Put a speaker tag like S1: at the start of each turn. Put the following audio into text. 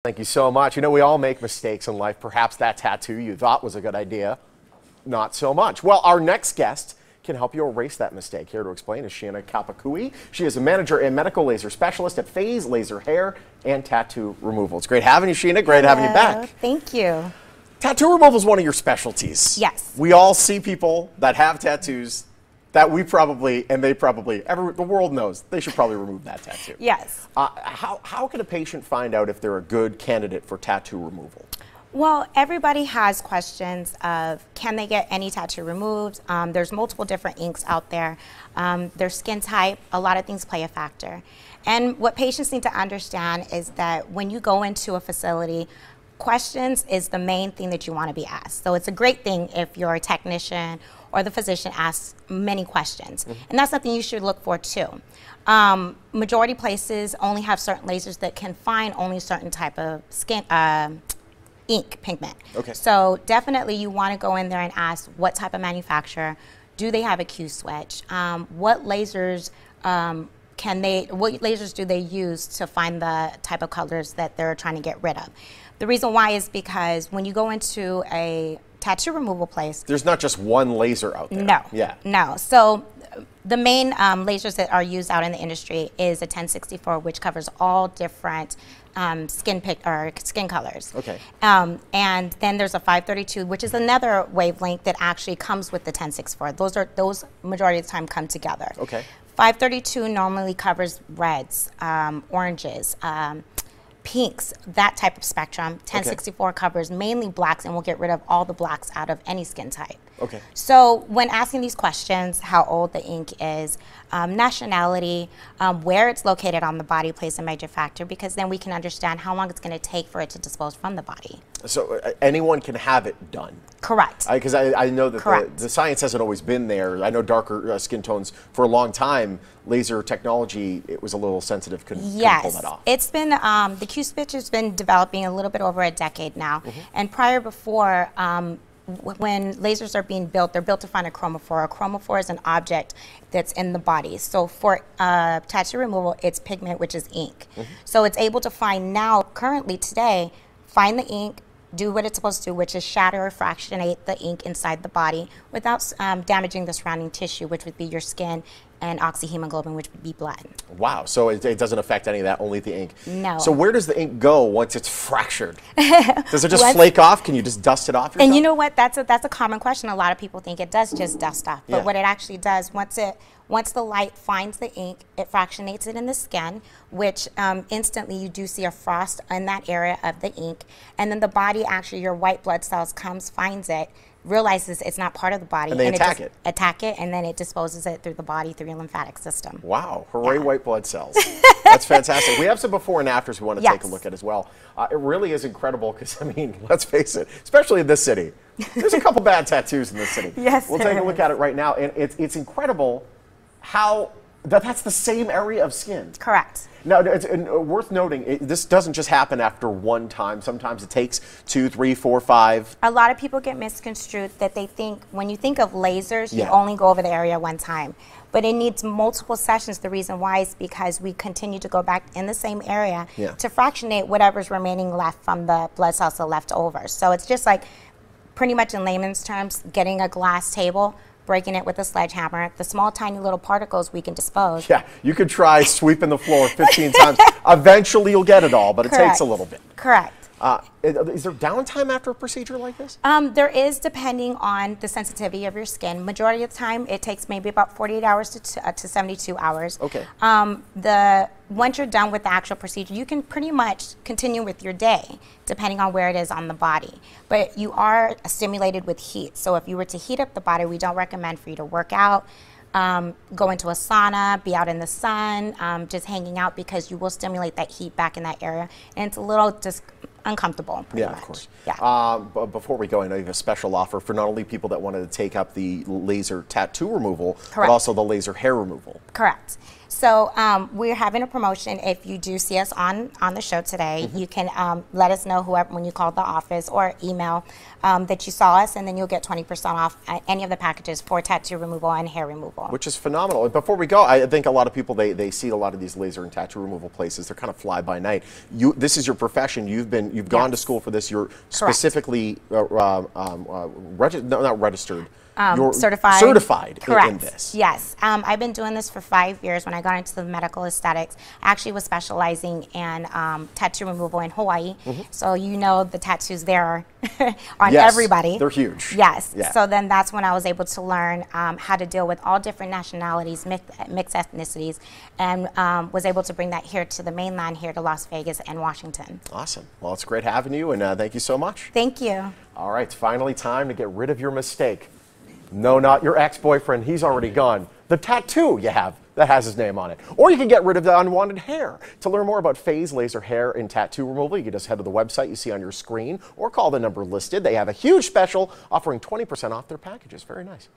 S1: Thank you so much. You know, we all make mistakes in life. Perhaps that tattoo you thought was a good idea, not so much. Well, our next guest can help you erase that mistake. Here to explain is Sheena Kapakui. She is a manager and medical laser specialist at Phase Laser Hair and Tattoo Removal. It's great having you, Sheena. Great having you back.
S2: Thank you.
S1: Tattoo removal is one of your specialties.
S2: Yes.
S1: We all see people that have tattoos that we probably, and they probably, the world knows they should probably remove that tattoo.
S2: Yes.
S1: How can a patient find out if they're a good candidate for tattoo removal?
S2: Well, everybody has questions of can they get any tattoo removed? There's multiple different inks out there. Their skin type, a lot of things play a factor. And what patients need to understand is that when you go into a facility, questions is the main thing that you want to be asked. So it's a great thing if you're a technician or the physician asks many questions. And that's something you should look for too. Majority places only have certain lasers that can find only a certain type of skin ink pigment. Okay. So definitely you want to go in there and ask what type of manufacturer, do they have a Q switch, what lasers what lasers do they use to find the type of colors that they're trying to get rid of. The reason why is because when you go into a tattoo removal place,
S1: there's not just one laser out there.
S2: No.
S1: Yeah.
S2: No. So the main lasers that are used out in the industry is a 1064, which covers all different skin colors. Okay. And then there's a 532, which is another wavelength that actually comes with the 1064. Those majority of the time come together. Okay. 532 normally covers reds, oranges, pinks, that type of spectrum. 1064 covers mainly blacks and will get rid of all the blacks out of any skin type. Okay. So when asking these questions, how old the ink is, nationality, where it's located on the body plays a major factor, because then we can understand how long it's going to take for it to dispose from the body. So
S1: anyone can have it done?
S2: Correct.
S1: Because I know that the science hasn't always been there. I know darker skin tones for a long time, laser technology, it was a little sensitive, couldn't pull that off. It's been,
S2: the Q switch has been developing a little bit over a decade now. And before, when lasers are being built, they're built to find a chromophore. A chromophore is an object that's in the body. So for tattoo removal, it's pigment, which is ink. So it's able to find now, currently today, find the ink, do what it's supposed to do, which is shatter or fractionate the ink inside the body without damaging the surrounding tissue, which would be your skin, and oxyhemoglobin, which would be blood.
S1: Wow, so it doesn't affect any of that, only the ink.
S2: No.
S1: So where does the ink go once it's fractured? Does it just flake off? Can you just dust it off yourself?
S2: And you know what, that's a common question. A lot of people think it does just dust off, but what it actually does, once the light finds the ink, it fractionates it in the skin, which instantly you do see a frost in that area of the ink. And then the body, actually, your white blood cells finds it, realizes it's not part of the body.
S1: And they attack
S2: it, and then it disposes it through the body, through your lymphatic system.
S1: Wow, hooray white blood cells. That's fantastic. We have some before and afters we want to take a look at as well. It really is incredible because, I mean, let's face it, especially in this city, there's a couple bad tattoos in this city.
S2: Yes,
S1: we'll take a look at it right now, and it's incredible how that's the same area of skin.
S2: Correct.
S1: Now, it's worth noting, this doesn't just happen after one time. Sometimes it takes 2, 3, 4, 5.
S2: A lot of people get misconstrued that they think, when you think of lasers, you only go over the area one time. But it needs multiple sessions. The reason why is because we continue to go back in the same area to fractionate whatever's remaining left from the blood cells that are left over. So it's just like, pretty much in layman's terms, getting a glass table, breaking it with a sledgehammer. The small, tiny little particles we can dispose. Yeah,
S1: you could try sweeping the floor 15 times. Eventually you'll get it all, but it takes a little bit.
S2: Correct.
S1: Is there downtime after a procedure like this?
S2: There is, depending on the sensitivity of your skin. Majority of the time, it takes maybe about 48 hours to 72 hours. Okay. Once you're done with the actual procedure, you can pretty much continue with your day, depending on where it is on the body. But you are stimulated with heat. So if you were to heat up the body, we don't recommend for you to work out, go into a sauna, be out in the sun, just hanging out, because you will stimulate that heat back in that area. And it's a little uncomfortable. Pretty
S1: Yeah,
S2: much.
S1: of course.
S2: Yeah.
S1: But before we go, I know you have a special offer for not only people that wanted to take up the laser tattoo removal, but
S2: Correct.
S1: also the laser hair removal.
S2: Correct. So we're having a promotion. If you do see us on the show today, you can let us know when you call the office or email that you saw us, and then you'll get 20% off any of the packages for tattoo removal and hair removal.
S1: Which is phenomenal. And before we go, I think a lot of people, they see a lot of these laser and tattoo removal places. They're kind of fly by night. This is your profession. You've gone to school for this. You're specifically not registered. You're certified in this.
S2: Yes. I've been doing this for 5 years. When I got into the medical aesthetics, I actually was specializing in tattoo removal in Hawaii. So you know the tattoos there on everybody.
S1: They're huge.
S2: Yes.
S1: Yeah.
S2: So then that's when I was able to learn how to deal with all different nationalities, mixed ethnicities, and was able to bring that here to the mainland, here to Las Vegas and Washington.
S1: Awesome. Well, it's great having you, and thank you so much.
S2: Thank you.
S1: All right, it's finally time to get rid of your mistake. No, not your ex-boyfriend. He's already gone. The tattoo you have that has his name on it. Or you can get rid of the unwanted hair. To learn more about Phase Laser Hair and Tattoo Removal, you can just head to the website you see on your screen or call the number listed. They have a huge special offering 20% off their packages. Very nice.